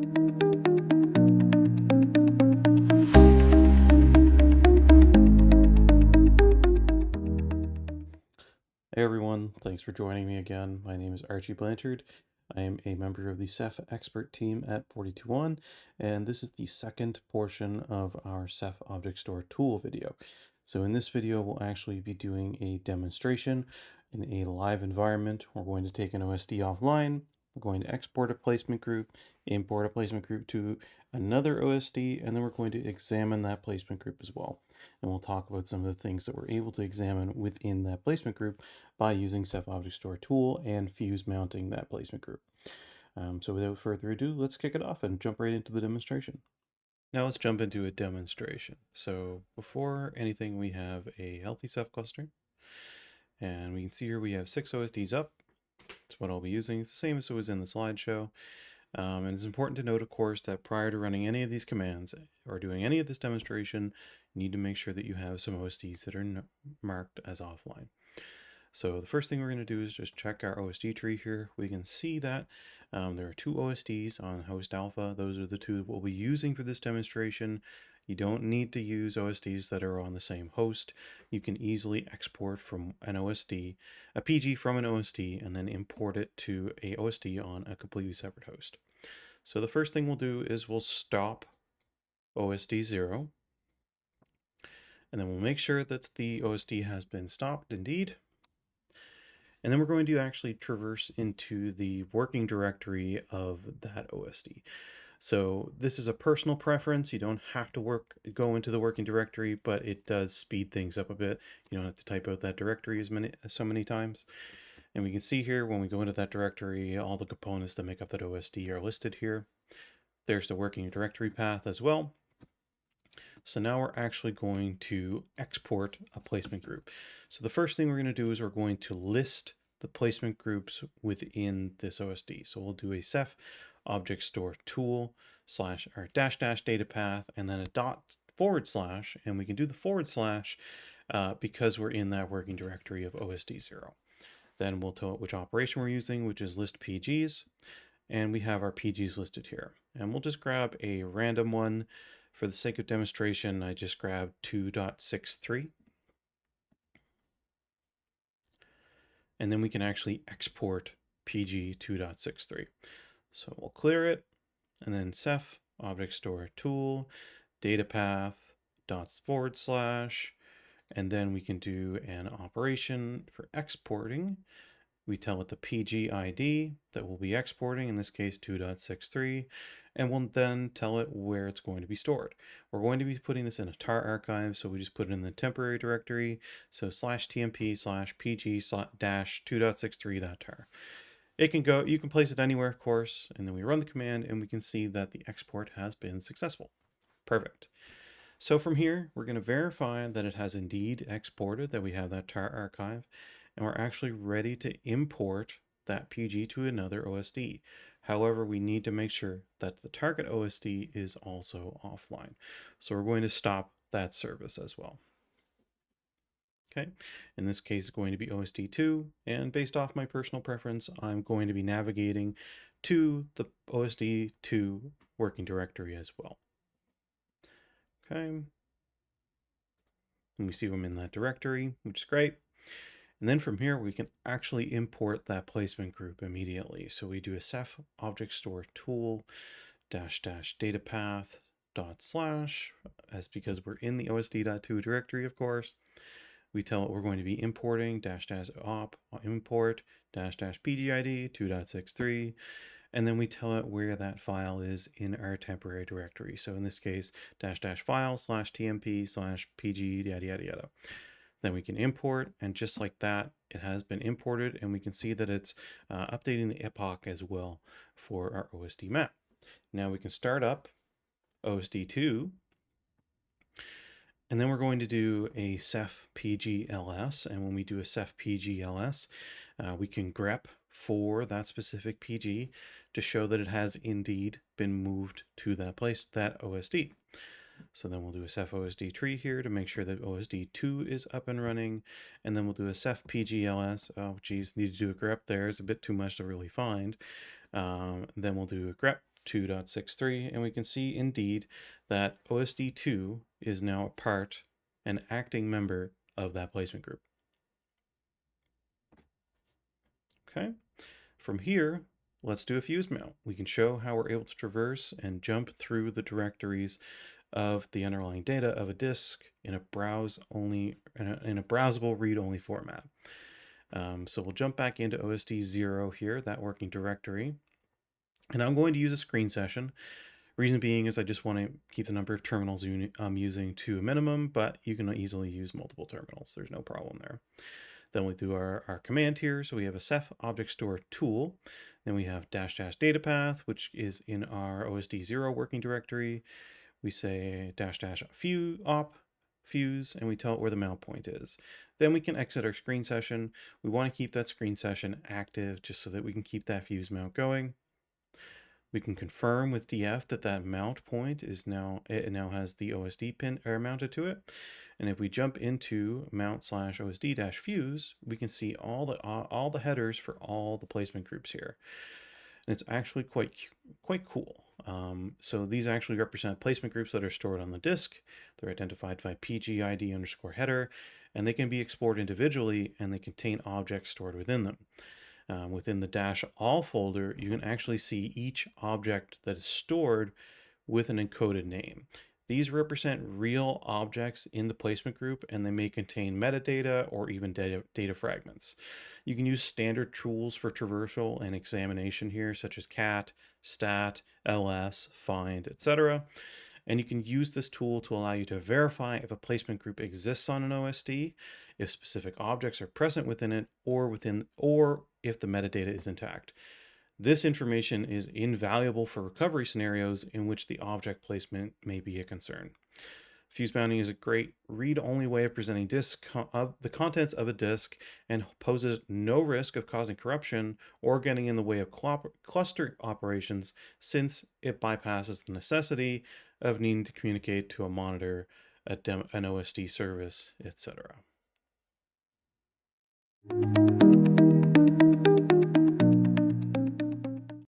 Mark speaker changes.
Speaker 1: Hey everyone, thanks for joining me again. My name is Archie Blanchard. I am a member of the Ceph expert team at 421, and this is the second portion of our Ceph Object Store Tool video. So in this video, we'll actually be doing a demonstration in a live environment. We're going to take an OSD offline. We're going to export a placement group, import a placement group to another OSD, and then we're going to examine that placement group as well. And we'll talk about some of the things that we're able to examine within that placement group by using ceph-object-store-tool and fuse mounting that placement group. So without further ado, let's kick it off and jump right into the demonstration. Now let's jump into a demonstration. So before anything, we have a healthy Ceph cluster. And we can see here we have 6 OSDs up. That's what I'll be using. It's the same as it was in the slideshow. And it's important to note, of course, that prior to running any of these commands or doing any of this demonstration, you need to make sure that you have some OSDs that are marked as offline. So the first thing we're going to do is just check our OSD tree here. We can see that there are 2 OSDs on host alpha. Those are the 2 that we'll be using for this demonstration. You don't need to use OSDs that are on the same host. You can easily export from an OSD, a PG from an OSD, and then import it to a OSD on a completely separate host. So the first thing we'll do is we'll stop OSD 0. And then we'll make sure that the OSD has been stopped indeed. And then we're going to actually traverse into the working directory of that OSD. So this is a personal preference. You don't have to go into the working directory, but it does speed things up a bit. You don't have to type out that directory so many times. And we can see here when we go into that directory, all the components that make up that OSD are listed here. There's the working directory path as well. So now we're actually going to export a placement group. So the first thing we're going to do is we're going to list the placement groups within this OSD. So we'll do a Ceph object store tool / our dash data path and then a // and we can do the / because we're in that working directory of OSD 0. Then we'll tell it which operation we're using, which is list PGs, and we have our PGs listed here. And we'll just grab a random one. For the sake of demonstration, I just grabbed 2.63. And then we can actually export PG 2.63. So we'll clear it, and then Ceph object store tool data path // and then we can do an operation for exporting. We tell it the PG ID that we'll be exporting, in this case 2.63, and we'll then tell it where it's going to be stored. We're going to be putting this in a tar archive, so we just put it in the temporary directory, so /tmp/pg-2.63.tar. You can place it anywhere, of course, and then we run the command and we can see that the export has been successful. Perfect. So from here, we're going to verify that it has indeed exported, that we have that tar archive, and we're actually ready to import that PG to another OSD. However, we need to make sure that the target OSD is also offline. So we're going to stop that service as well. Okay, in this case, it's going to be OSD 2, and based off my personal preference, I'm going to be navigating to the OSD 2 working directory as well. Okay, and we see I'm in that directory, which is great. And then from here, we can actually import that placement group immediately. So we do a Ceph object store tool -- data path / as because we're in the OSD.2 directory, of course. We tell it we're going to be importing -- op import -- pgid 2.63. And then we tell it where that file is in our temporary directory. So in this case, -- file /tmp /pg yada yada yada. Then we can import, and just like that, it has been imported, and we can see that it's updating the epoch as well for our OSD map. Now we can start up OSD 2, and then we're going to do a ceph pgls, and when we do a ceph pgls, we can grep for that specific PG to show that it has indeed been moved to that OSD. So then we'll do a Ceph OSD tree here to make sure that OSD 2 is up and running. And then we'll do a Ceph PGLS. Oh, geez, need to do a grep there. It's a bit too much to really find. Then we'll do a grep 2.63, and we can see indeed that OSD2 is now a part, an acting member of that placement group. Okay, from here, let's do a fuse mount. We can show how we're able to traverse and jump through the directories of the underlying data of a disk in a browsable read-only format. So we'll jump back into OSD 0 here, that working directory. And I'm going to use a screen session. Reason being is I just want to keep the number of terminals I'm using to a minimum, but you can easily use multiple terminals. There's no problem there. Then we do our command here. So we have a ceph-object-store-tool. Then we have -- data path, which is in our OSD 0 working directory. We say -- fuse, and we tell it where the mount point is. Then we can exit our screen session. We want to keep that screen session active just so that we can keep that fuse mount going. We can confirm with df that mount point is now has the OSD pin mounted to it. And if we jump into mount/OSD-fuse, we can see all the headers for all the placement groups here. And it's actually quite cool. So these actually represent placement groups that are stored on the disk. They're identified by PGID_header, and they can be explored individually, and they contain objects stored within them. Within the -all folder, you can actually see each object that is stored with an encoded name. These represent real objects in the placement group, and they may contain metadata or even data fragments. You can use standard tools for traversal and examination here, such as cat, stat, ls, find, etc. And you can use this tool to allow you to verify if a placement group exists on an OSD, if specific objects are present within it, or if the metadata is intact. This information is invaluable for recovery scenarios in which the object placement may be a concern. Fuse bounding is a great read-only way of presenting the contents of a disk and poses no risk of causing corruption or getting in the way of cluster operations, since it bypasses the necessity of needing to communicate to a monitor, an OSD service, etc.